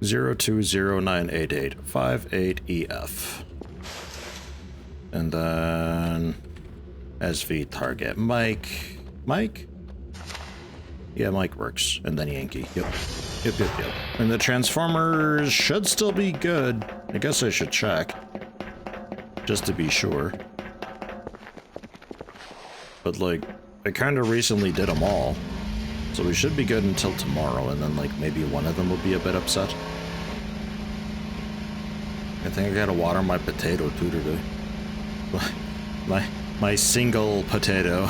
02098858EF. And then SV target Mike. Mike? Yeah, Mike works. And then Yankee. Yep. Yep. And the transformers should still be good. I guess I should check. Just to be sure. But like, I kind of recently did them all. So we should be good until tomorrow, and then like maybe one of them will be a bit upset. I think I gotta water my potato too today. My single potato.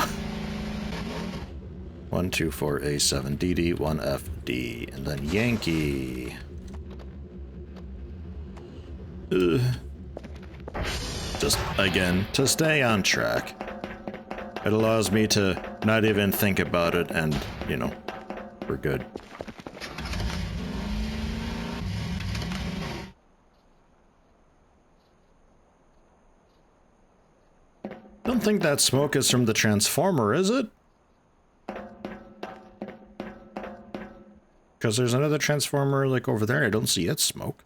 124A7DD 1FD, and then Yankee. Just again to stay on track. It allows me to not even think about it, and you know, we're good. Don't think that smoke is from the transformer, is it? Because there's another transformer like over there. I don't see its smoke.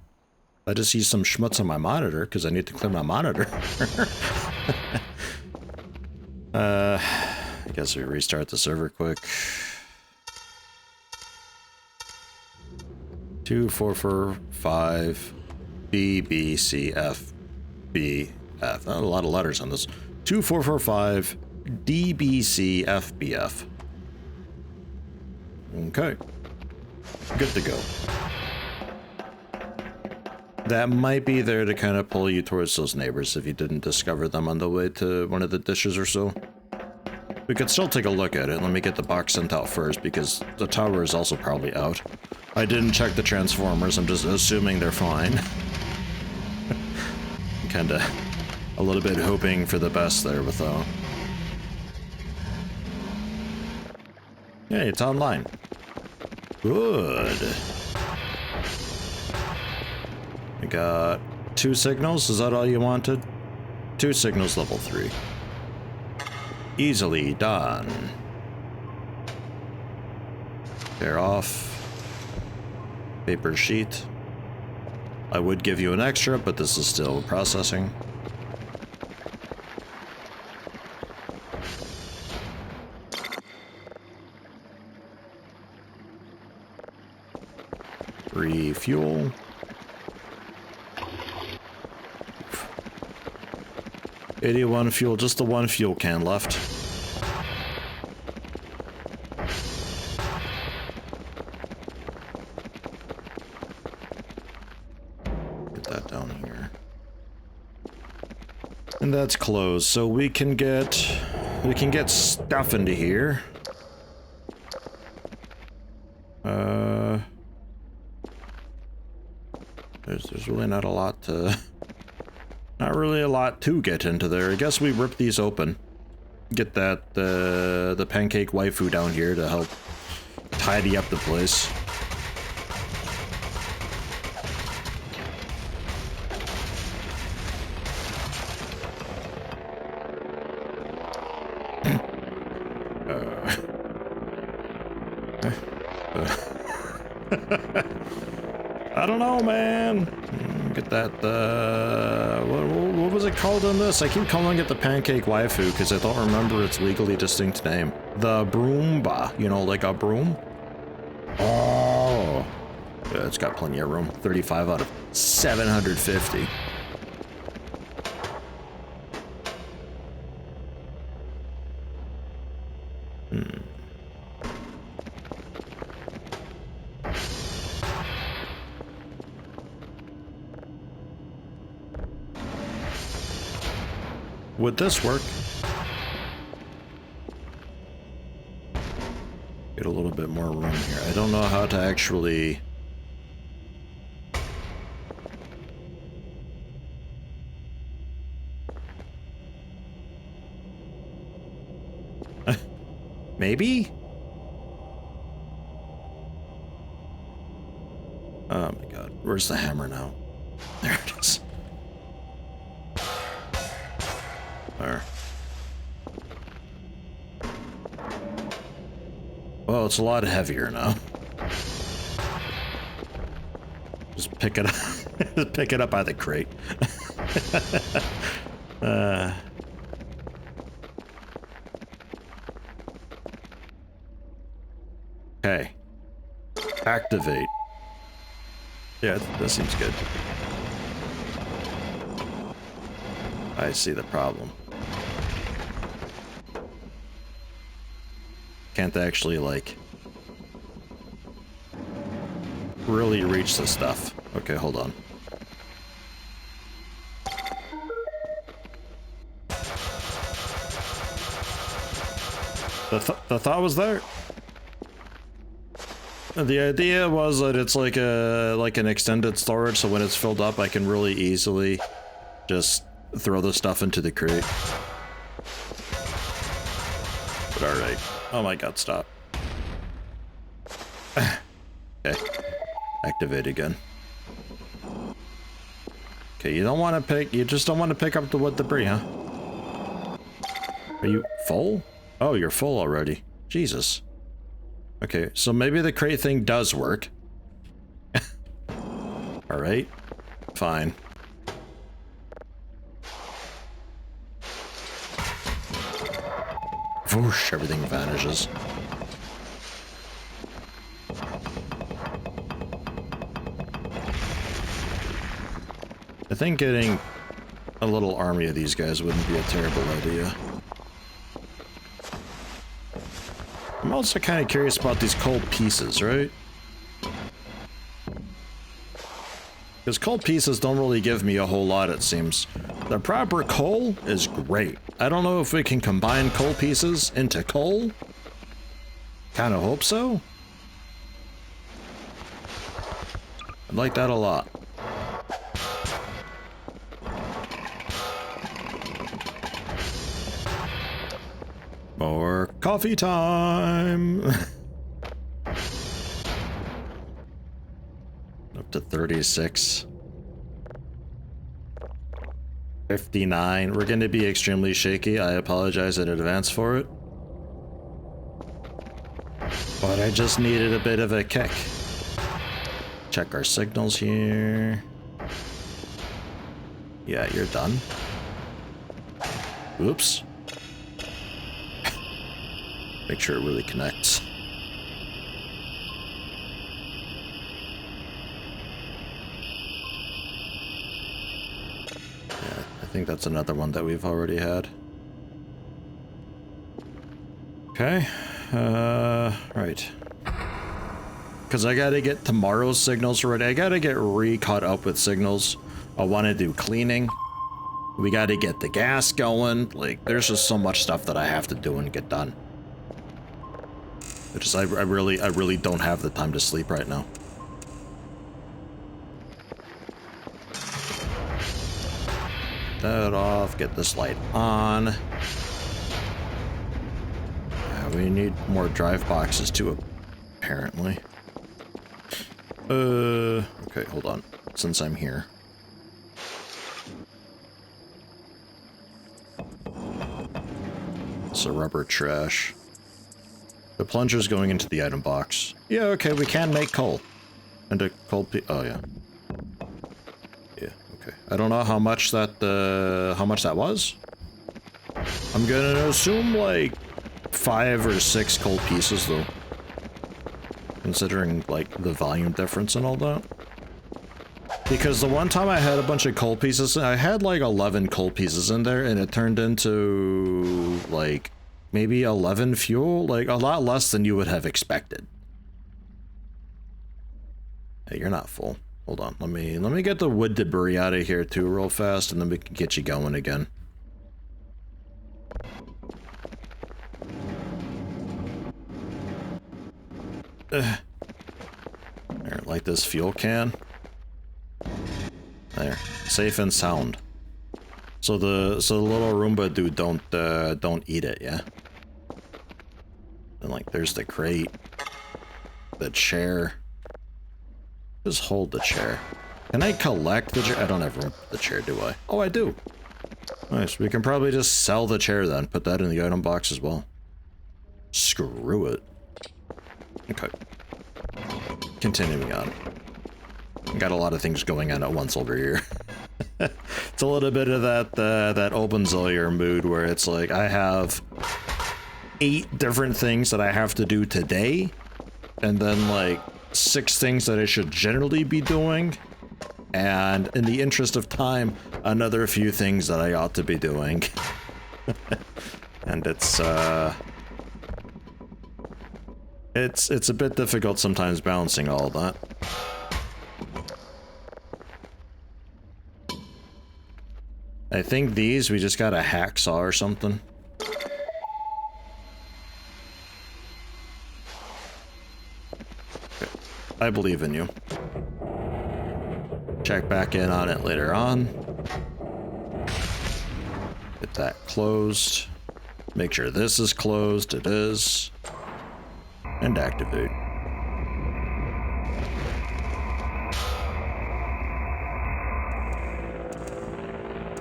I just see some schmutz on my monitor because I need to clear my monitor. I guess we restart the server quick. 2445 DBCFBF. A lot of letters on this. 2445 DBCFBF. Okay. Good to go. That might be there to kind of pull you towards those neighbors if you didn't discover them on the way to one of the dishes or so. We could still take a look at it. Let me get the box sent out first because the tower is also probably out. I didn't check the transformers. I'm just assuming they're fine. Kinda a little bit hoping for the best there with Yeah, it's online. Good. I got 2 signals. Is that all you wanted? 2 signals, level 3. Easily done. They're off. Paper sheet. I would give you an extra, but this is still processing. Refuel. 81 fuel, just the 1 fuel can left. Get that down here. And that's closed, so we can get stuff into here. There's really not a lot to... Not really a lot to get into there. I guess we rip these open. Get that, the pancake waifu down here to help tidy up the place. I don't know, man. Get that, what was it called in this? I keep calling it the pancake waifu because I don't remember its legally distinct name. The broomba, you know, like a broom? Oh. Yeah, it's got plenty of room. 35 out of 750. Would this work? Get a little bit more room here. I don't know how to actually... Maybe? Oh my god. Where's the hammer now? There it is. There. Well, it's a lot heavier now. Just pick it up. Just pick it up by the crate. Okay. Activate. Yeah, that seems good. I see the problem. Can't actually, like, really reach the stuff. Okay, hold on. The thought was there. The idea was that it's like an extended storage, so when it's filled up, I can really easily just throw the stuff into the crate. But alright. Oh my god, stop. Okay. Activate again. Okay, you just don't want to pick up the wood debris, huh? Are you full? Oh, you're full already. Jesus. Okay, so maybe the crate thing does work. Alright. Fine. Whoosh, everything vanishes. I think getting a little army of these guys wouldn't be a terrible idea. I'm also kind of curious about these cold pieces, right? Because cold pieces don't really give me a whole lot, it seems. The proper coal is great. I don't know if we can combine coal pieces into coal. Kind of hope so. I'd like that a lot. More coffee time! Up to 36. 59. We're going to be extremely shaky. I apologize in advance for it. But I just needed a bit of a kick. Check our signals here. Yeah, you're done. Oops. Make sure it really connects. Yeah, I think that's another one that we've already had. Okay, right. Because I gotta get tomorrow's signals ready. I gotta get re-caught up with signals. I want to do cleaning. We gotta get the gas going. Like, there's just so much stuff that I have to do and get done. I really don't have the time to sleep right now. That off, get this light on. Yeah, we need more drive boxes too, apparently. Okay, hold on. Since I'm here. It's a rubber trash. The plunger's going into the item box. Yeah, okay, we can make coal. And a coal oh yeah. Yeah, okay. I don't know how much that was. I'm gonna assume like 5 or 6 coal pieces though. Considering like the volume difference and all that. Because the one time I had a bunch of coal pieces, I had like 11 coal pieces in there and it turned into like maybe 11 fuel, like a lot less than you would have expected. Hey, you're not full. Hold on, let me get the wood debris out of here too real fast and then we can get you going again. There, like this fuel can. There, safe and sound. So the little Roomba dude don't eat it, yeah. And like there's the crate, the chair. Just hold the chair. Can I collect the chair? I don't ever want the chair, do I? Oh, I do. Nice. We can probably just sell the chair then. Put that in the item box as well. Screw it. Okay. Continuing on. Got a lot of things going on at once over here. It's a little bit of that OpenZillayer mood where it's like I have 8 different things that I have to do today, and then like 6 things that I should generally be doing, and in the interest of time, another few things that I ought to be doing. And it's a bit difficult sometimes balancing all of that. I think these, we just got a hacksaw or something. Okay. I believe in you. Check back in on it later on. Get that closed. Make sure this is closed. It is. And activate.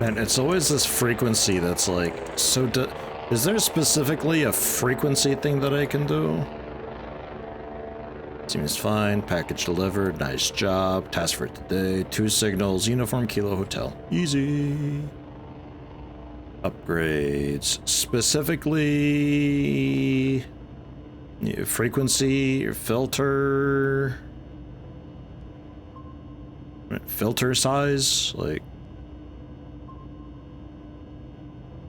And it's always this frequency that's like, so is there specifically a frequency thing that I can do? Seems fine. Package delivered. Nice job. Task for today. 2 signals. Uniform Kilo Hotel. Easy. Upgrades. Specifically... frequency, filter... filter size, like...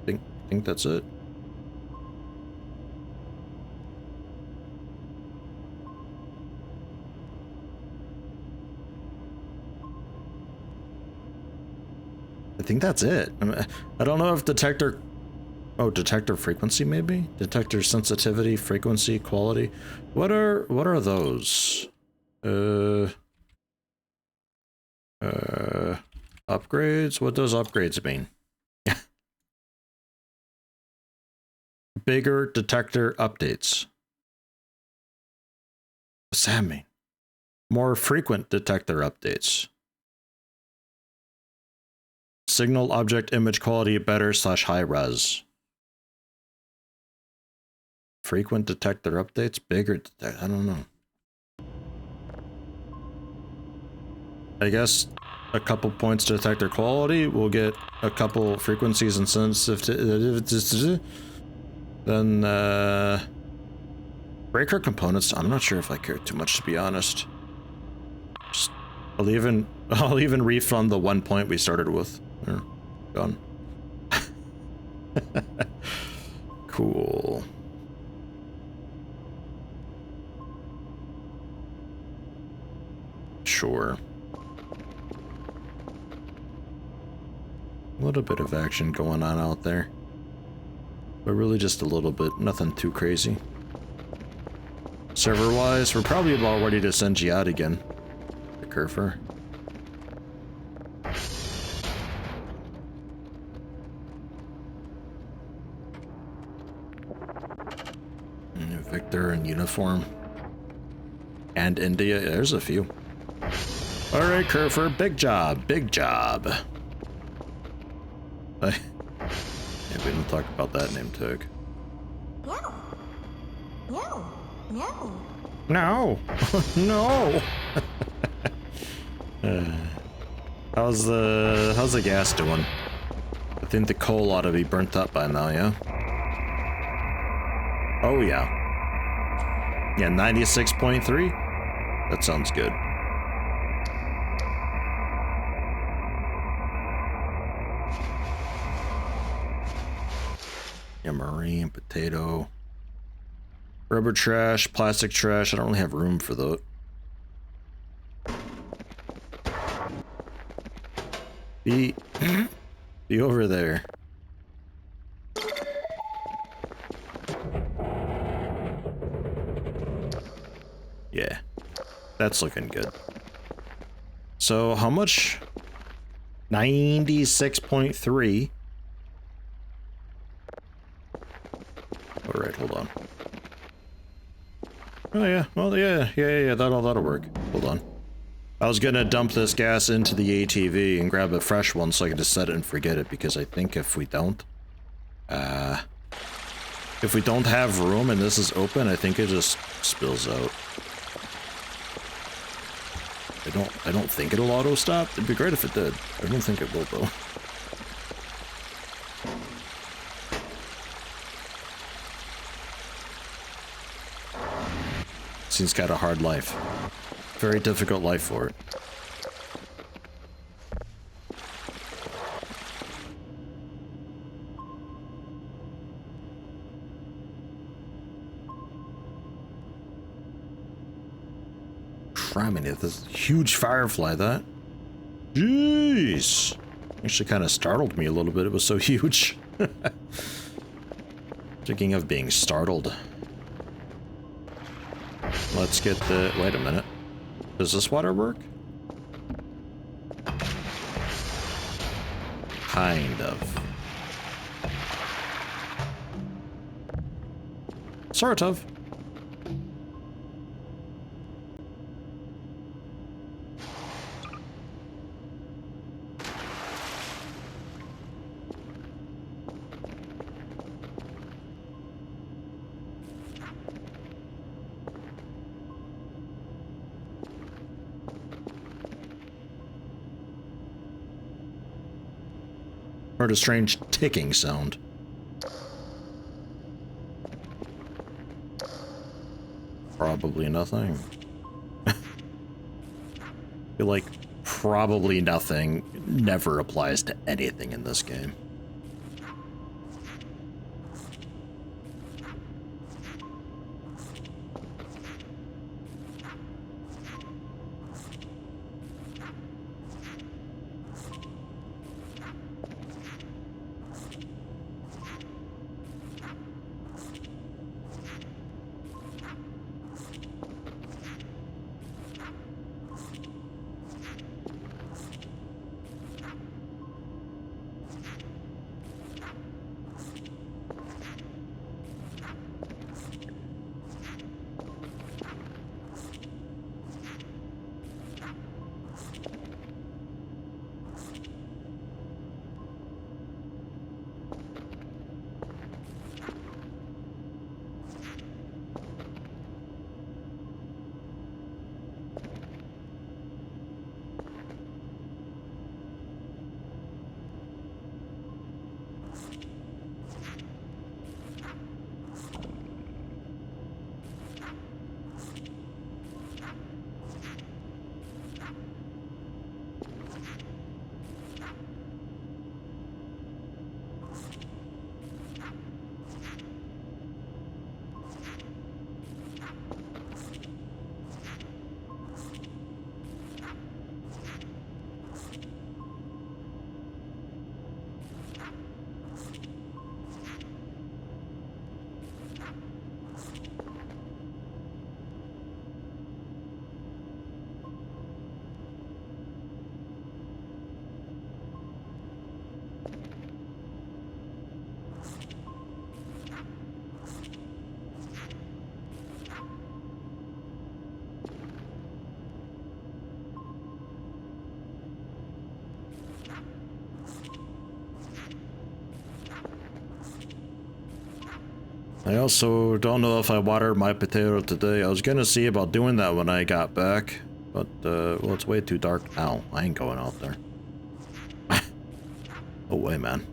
I think that's it. I think that's it. I don't know if detector... Oh, detector frequency maybe? Detector sensitivity, frequency, quality. What are those? Upgrades? What does upgrades mean? Bigger detector updates. What's that mean? More frequent detector updates. Signal object image quality better / high res. Frequent detector updates, bigger detector, I don't know. I guess a couple points to detector quality, we'll get a couple frequencies and sensitivity. Then, breaker components, I'm not sure if I care too much, to be honest. Just, I'll even refund the 1 point we started with. There, done. Cool. Sure. A little bit of action going on out there. But really just a little bit, nothing too crazy. Server-wise, we're probably about ready to send you out again. The Kerfer. Victor in uniform. And India, there's a few. Alright, Kerfer, big job, big job. Yeah, we didn't talk about that name tag. No. No. No. No. No. How's the gas doing? I think the coal ought to be burnt up by now, yeah? Oh yeah. Yeah, 96.3? That sounds good. Yeah, marine, potato, rubber trash, plastic trash. I don't really have room for that. Be over there. Yeah, that's looking good. So how much? 96.3. All right, hold on. Oh yeah, well yeah, that'll work. Hold on. I was gonna dump this gas into the ATV and grab a fresh one so I could just set it and forget it, because I think if we don't have room and this is open, I think it just spills out. I don't think it'll auto stop. It'd be great if it did. I don't think it will though. Seems got a hard life. Very difficult life for it. Criminy, this huge firefly, that. Jeez. Actually kind of startled me a little bit. It was so huge. Speaking of being startled. Let's get the... Wait a minute. Does this water work? Kind of. Sort of. Heard a strange ticking sound. Probably nothing. Feel like probably nothing never applies to anything in this game. I also don't know if I watered my potato today. I was gonna see about doing that when I got back, but, well, it's way too dark now. I ain't going out there. No way, man.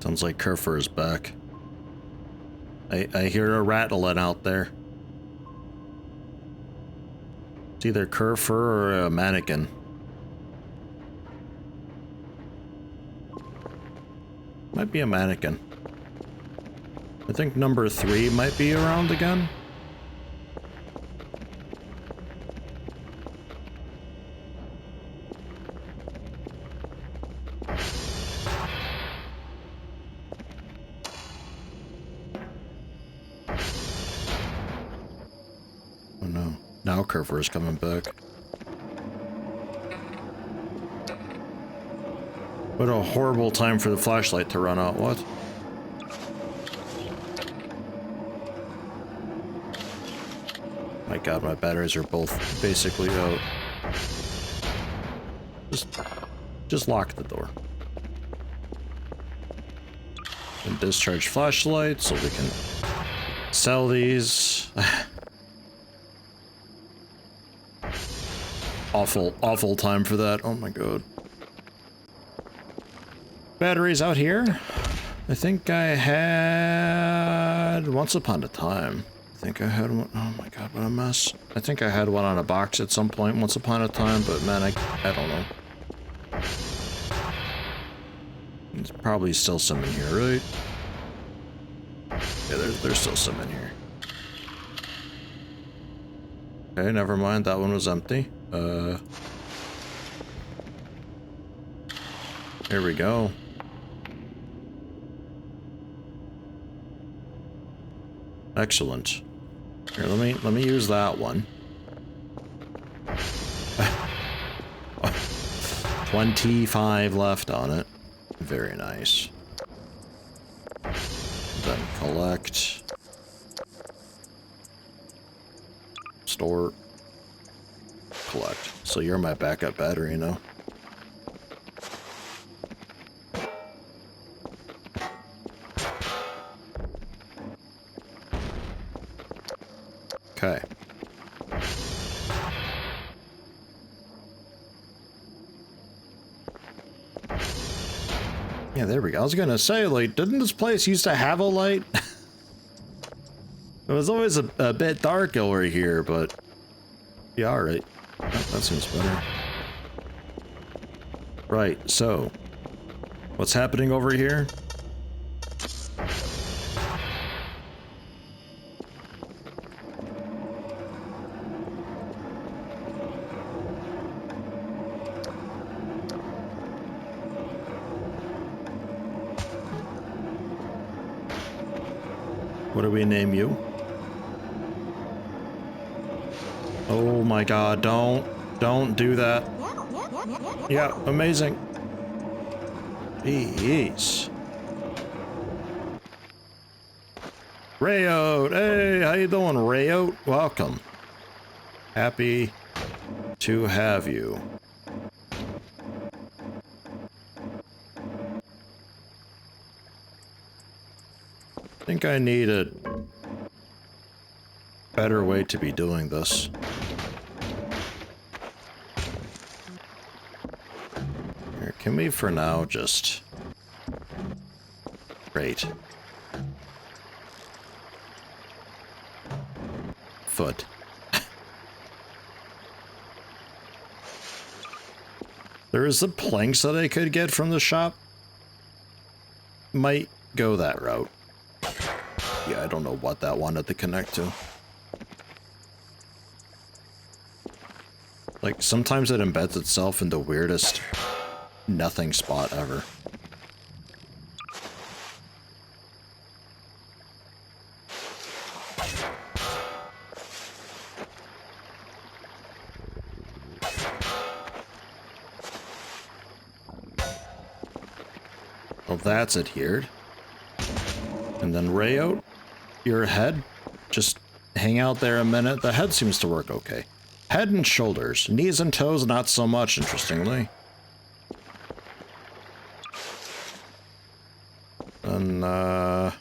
Sounds like Kerfer is back. I hear a rattling out there. It's either Kerfer or a mannequin. Might be a mannequin. I think number 3 might be around again. Oh no. Now Kerfer is coming back. What a horrible time for the flashlight to run out. What? My god, my batteries are both basically out. Just lock the door. And discharge flashlight so we can Sell these. Awful time for that. Oh my god. Batteries out here. I think I had once upon a time. I think I had one. Oh my god, what a mess. I think I had one on a box at some point once upon a time, but man, I don't know. There's probably still some in here, right? Yeah, there's still some in here. Okay, never mind. That one was empty. Here we go. Excellent. Here, let me use that one. 25 left on it. Very nice. Then collect. Store. Collect. So you're my backup battery now. Okay. Yeah, there we go. I was gonna say, like, didn't this place used to have a light? It was always a bit dark over here, but... Yeah, alright. That seems better. Right, so... What's happening over here? What do we name you? Oh my god, don't do that. Yeah, amazing. Jeez. Rayote, hey, how you doing, Rayote? Welcome. Happy to have you. I think I need a better way to be doing this. Here, can we for now just... Great. Foot. There is the planks that I could get from the shop. Might go that route. Yeah, I don't know what that wanted to connect to. Like, sometimes it embeds itself in the weirdest nothing spot ever. Well, that's adhered. And then Rayote, your head, just hang out there a minute. The head seems to work okay. Head and shoulders. Knees and toes, not so much, interestingly. And, I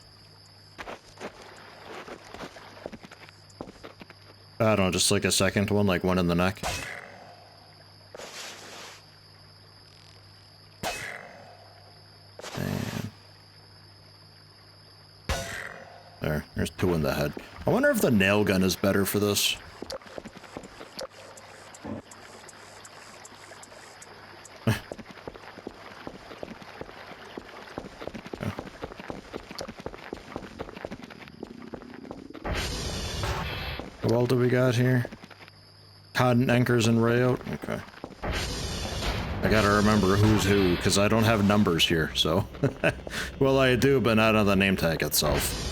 don't know, just like a second one, like one in the neck. And there's two in the head. I wonder if the nail gun is better for this. What all do we got here? Cotton anchors and Rayote? Okay. I gotta remember who's who, because I don't have numbers here, so... Well, I do, but not on the name tag itself.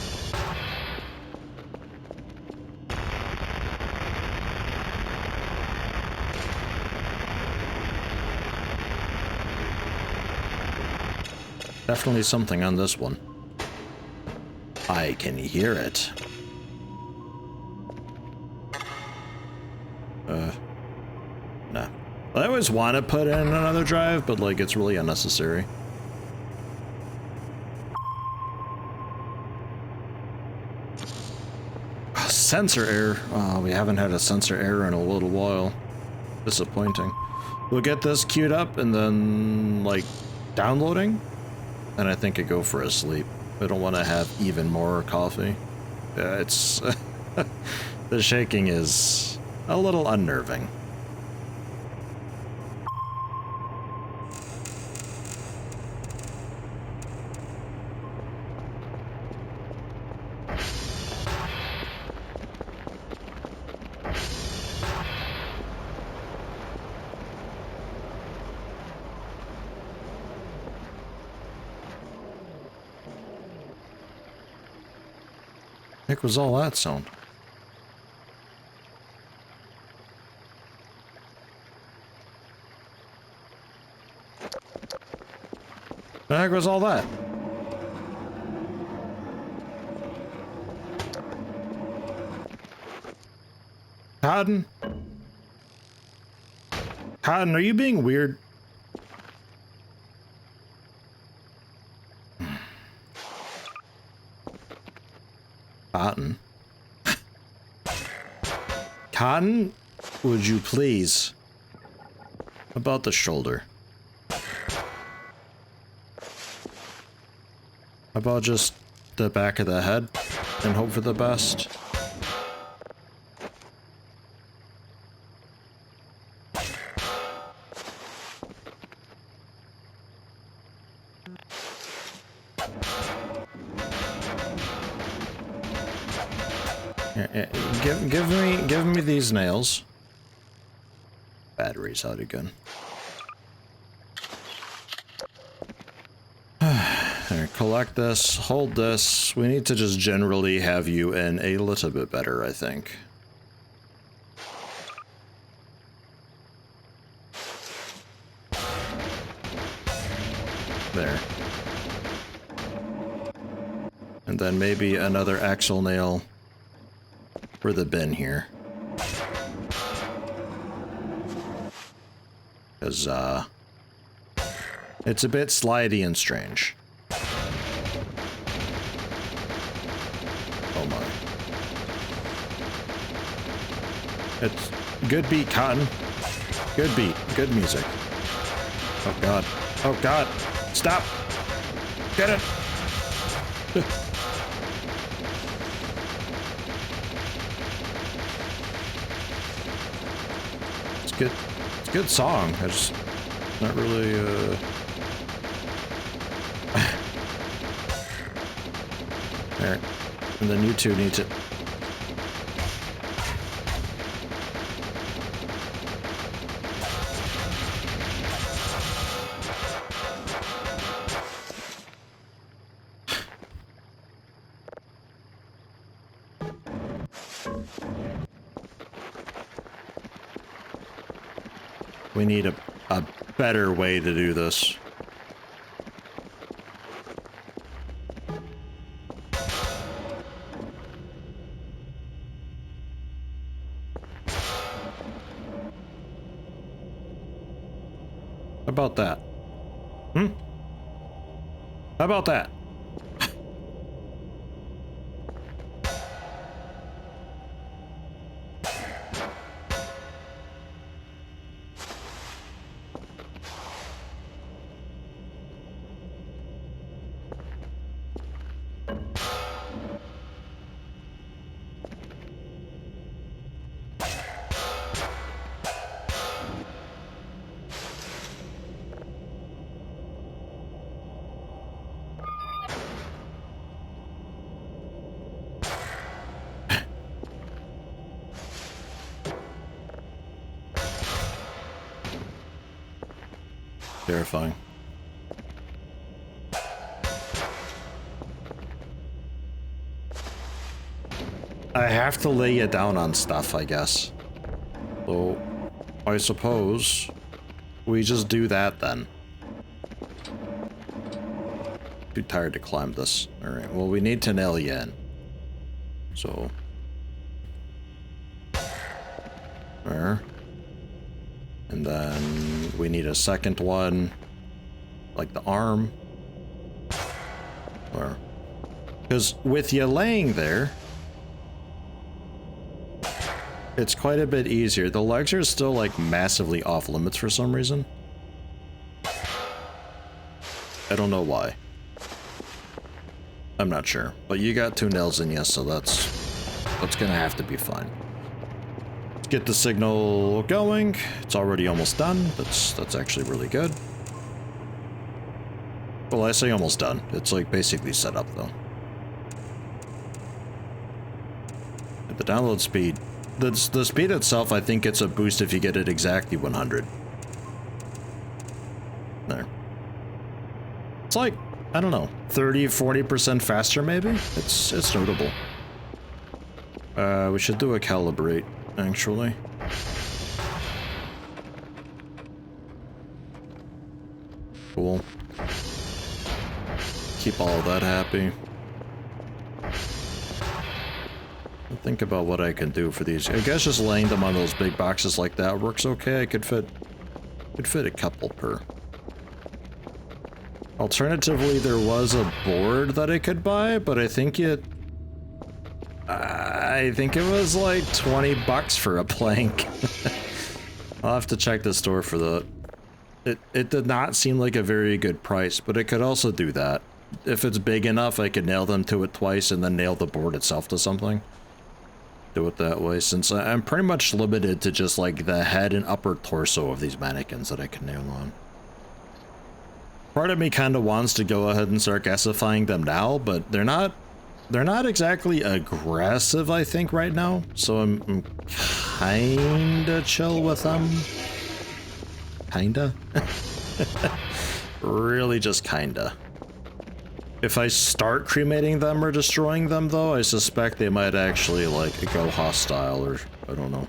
Definitely something on this one. I can hear it. Nah. I always want to put in another drive, but like it's really unnecessary. sensor error. We haven't had a sensor error in a little while. Disappointing. We'll get this queued up and then, like, downloading. And I think I go for a sleep. I don't want to have even more coffee. It's... the shaking is a little unnerving. Heck was all that sound? The heck was all that? Cotton? Cotton, are you being weird? Cotton? Cotton? Would you please? About the shoulder. About just the back of the head and hope for the best. Give me these nails. Battery's out again. There, collect this, hold this. We need to just generally have you in a little bit better, I think. There. And then maybe another axle nail for the bin here. Because, it's a bit slidey and strange. Oh my. It's good beat, Cotton. Good beat. Good music. Oh god. Oh god. Stop! Get it! It's good. It's a good song. I just not really There. And then you two need to we need a better way to do this. How about that? Hmm? How about that? Terrifying. I have to lay you down on stuff, I guess. So, I suppose we just do that then. Too tired to climb this. Alright, well, we need to nail you in. So. There. And then we need a second one, like the arm. Or, because with you laying there, it's quite a bit easier. The legs are still like massively off limits for some reason. I don't know why. I'm not sure, but you got 2 nails in you, so that's gonna have to be fine. Let's get the signal going. It's already almost done. That's actually really good. Well, I say almost done. It's like basically set up though. The download speed, the speed itself, I think gets a boost if you get it exactly 100. There. It's like, I don't know, 30-40% faster maybe? It's notable. We should do a calibrate, actually. Cool. Keep all of that happy. Think about what I can do for these. I guess just laying them on those big boxes like that works okay. I could fit a couple per. Alternatively, there was a board that I could buy, but I think it was like $20 for a plank. I'll have to check the store for that. It did not seem like a very good price, but it could also do that. If it's big enough, I could nail them to it twice and then nail the board itself to something. Do it that way, since I'm pretty much limited to just like the head and upper torso of these mannequins that I can nail on. Part of me kind of wants to go ahead and start gasifying them now, but they're not exactly aggressive, I think, right now. So I'm kinda chill with them. Kinda? Really just kinda. If I start cremating them or destroying them, though, I suspect they might actually, like, go hostile, or I don't know.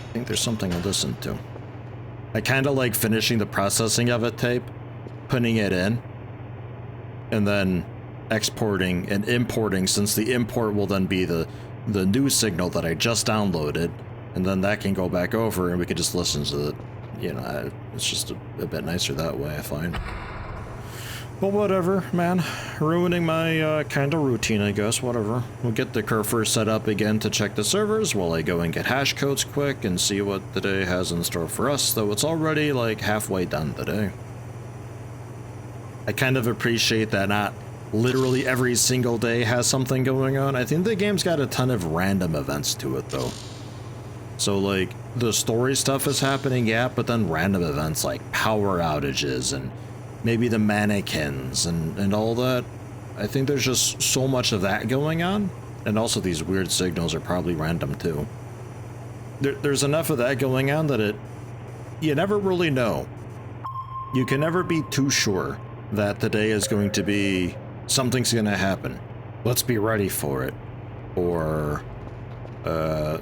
I think there's something to listen to. I kind of like finishing the processing of a tape, putting it in, and then exporting and importing, since the import will then be the new signal that I just downloaded, and then that can go back over and we can just listen to it. You know, it's just a bit nicer that way, I find. But whatever, man. Ruining my kind of routine, I guess. Whatever. We'll get the cursor set up again to check the servers while I go and get hash codes quick and see what the day has in store for us, though it's already like halfway done today. I kind of appreciate that not literally every single day has something going on. I think the game's got a ton of random events to it, though. So, like, the story stuff is happening, yeah, but then random events like power outages and maybe the mannequins and all that. I think there's just so much of that going on. And also these weird signals are probably random too. There's enough of that going on that you never really know. You can never be too sure that today is going to be, something's going to happen. Let's be ready for it. Or,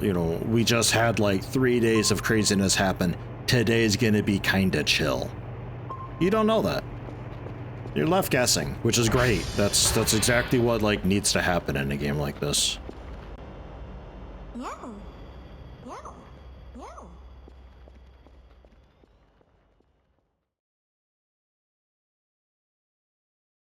you know, we just had like 3 days of craziness happen. Today's going to be kind of chill. You don't know that. You're left guessing, which is great. That's exactly what like needs to happen in a game like this.